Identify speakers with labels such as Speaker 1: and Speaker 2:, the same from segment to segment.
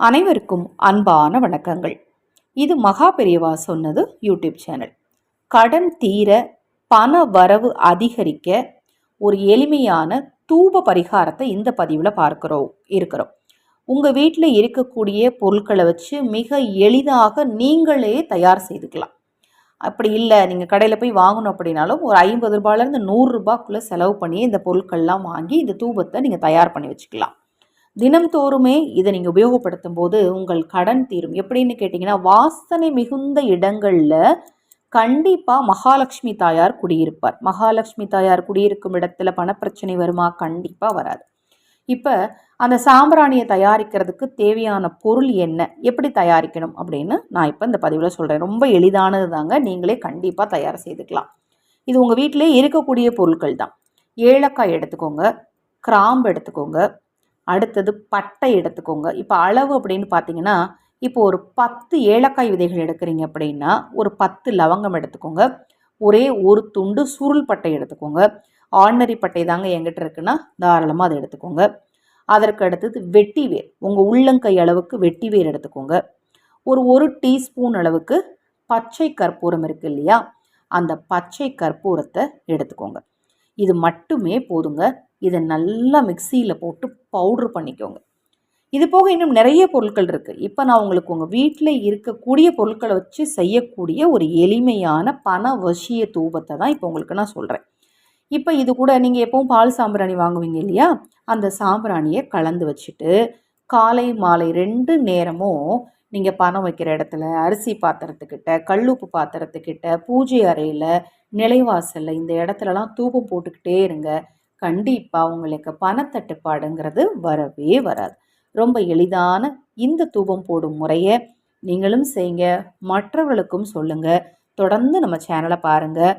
Speaker 1: அனைவருக்கும் அன்பான வணக்கங்கள். இது மகா பெரியவா சொன்னது யூடியூப் சேனல். கடன் தீர, பண வரவு அதிகரிக்க ஒரு எளிமையான தூப பரிகாரத்தை இந்த பதிவில் இருக்கிறோம். உங்கள் வீட்டில் இருக்கக்கூடிய பொருட்களை வச்சு மிக எளிதாக நீங்களே தயார் செய்துக்கலாம். அப்படி இல்லை, நீங்கள் கடையில் போய் வாங்கணும் அப்படின்னாலும் ஒரு 50 ரூபாயிலேருந்து 100 ரூபாய்க்குள்ளே செலவு பண்ணி இந்த பொருட்கள்லாம் வாங்கி இந்த தூபத்தை நீங்கள் தயார் பண்ணி வச்சுக்கலாம். தினம்தோறுமே இதை நீங்கள் உபயோகப்படுத்தும் போது உங்கள் கடன் தீரும். எப்படின்னு கேட்டிங்கன்னா, வாசனை மிகுந்த இடங்களில் கண்டிப்பாக மகாலட்சுமி தாயார் குடியிருப்பார். மகாலட்சுமி தாயார் குடியிருக்கும் இடத்துல பணப்பிரச்சனை வருமா? கண்டிப்பாக வராது. இப்போ அந்த சாம்பிராணியை தயாரிக்கிறதுக்கு தேவையான பொருள் என்ன, எப்படி தயாரிக்கணும் அப்படின்னு நான் இப்போ இந்த பதிவில் சொல்கிறேன். ரொம்ப எளிதானது தாங்க, நீங்களே கண்டிப்பாக தயார் செய்துக்கலாம். இது உங்கள் வீட்டிலே இருக்கக்கூடிய பொருட்கள் தான். ஏலக்காய் எடுத்துக்கோங்க, கிராம்பு எடுத்துக்கோங்க, அடுத்தது பட்டை எடுத்துக்கோங்க. இப்போ அளவு அப்படின்னு பார்த்தீங்கன்னா, இப்போ ஒரு 10 ஏலக்காய் விதைகள் எடுக்கிறீங்க அப்படின்னா ஒரு 10 லவங்கம் எடுத்துக்கோங்க. ஒரே ஒரு துண்டு சுருள் பட்டை எடுத்துக்கோங்க. ஆர்டினரி பட்டை தாங்க என்கிட்ட இருக்குன்னா தாராளமாக அதை எடுத்துக்கோங்க. அதற்கு அடுத்தது வெட்டிவேர், உங்கள் உள்ளங்கை அளவுக்கு வெட்டிவேர் எடுத்துக்கோங்க. ஒரு டீஸ்பூன் அளவுக்கு பச்சை கற்பூரம் இருக்குது இல்லையா, அந்த பச்சை கற்பூரத்தை எடுத்துக்கோங்க. இது மட்டுமே போதுங்க. இதை நல்லா மிக்சியில் போட்டு பவுட்ரு பண்ணிக்கோங்க. இது போக இன்னும் நிறைய பொருட்கள் இருக்குது. இப்போ நான் உங்களுக்கு உங்கள் வீட்டில் இருக்கக்கூடிய பொருட்களை வச்சு செய்யக்கூடிய ஒரு எளிமையான பண வசிய தூபத்தை தான் இப்போ உங்களுக்கு நான் சொல்கிறேன். இப்போ இது கூட நீங்கள் எப்பவும் பால் சாம்பிராணி வாங்குவீங்க இல்லையா, அந்த சாம்பிராணியை கலந்து வச்சுட்டு காலை மாலை 2 நேரமும் நீங்கள் பணம் வைக்கிற இடத்துல, அரிசி பாத்திரத்துக்கிட்ட, கல்லுப்பு பாத்திரத்துக்கிட்ட, பூஜை அறையில், நிலைவாசலில், இந்த இடத்துலலாம் தூபம் போட்டுக்கிட்டே இருங்க. கண்டிப்பாக உங்களுக்கு பணத்தட்டுப்பாடுங்கிறது வரவே வராது. ரொம்ப எளிதான இந்த தூபம் போடும் முறையை நீங்களும் செய்யுங்க, மற்றவர்களுக்கும் சொல்லுங்கள். தொடர்ந்து நம்ம சேனலை பாருங்கள்.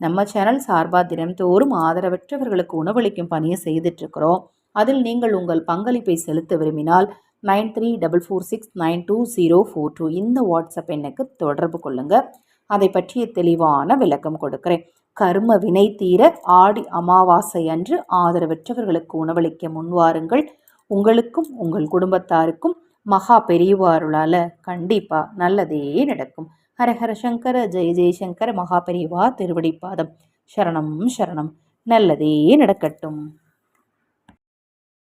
Speaker 1: நம்ம சேனல் சார்பாக தினம்தோறும் ஆதரவற்றவர்களுக்கு உணவளிக்கும் பணியை செய்துட்ருக்கிறோம். அதில் நீங்கள் உங்கள் பங்களிப்பை செலுத்த விரும்பினால் 9344692042 இந்த வாட்ஸ்அப் எண்ணுக்கு தொடர்பு கொள்ளுங்கள். அதை பற்றிய தெளிவான விளக்கம் கொடுக்கிறேன். கர்ம வினை தீர ஆடி அமாவாசை அன்று ஆதரவற்றவர்களுக்கு உணவளிக்க முன்வாருங்கள். உங்களுக்கும் உங்கள் குடும்பத்தாருக்கும் மகா பெரியவாருளால் கண்டிப்பாக நல்லதே நடக்கும். ஹரஹர சங்கர, ஜெய ஜெயசங்கர. மகா பெரியவா திருவடிப்பாதம். சரணம் சரணம். நல்லதே நடக்கட்டும்.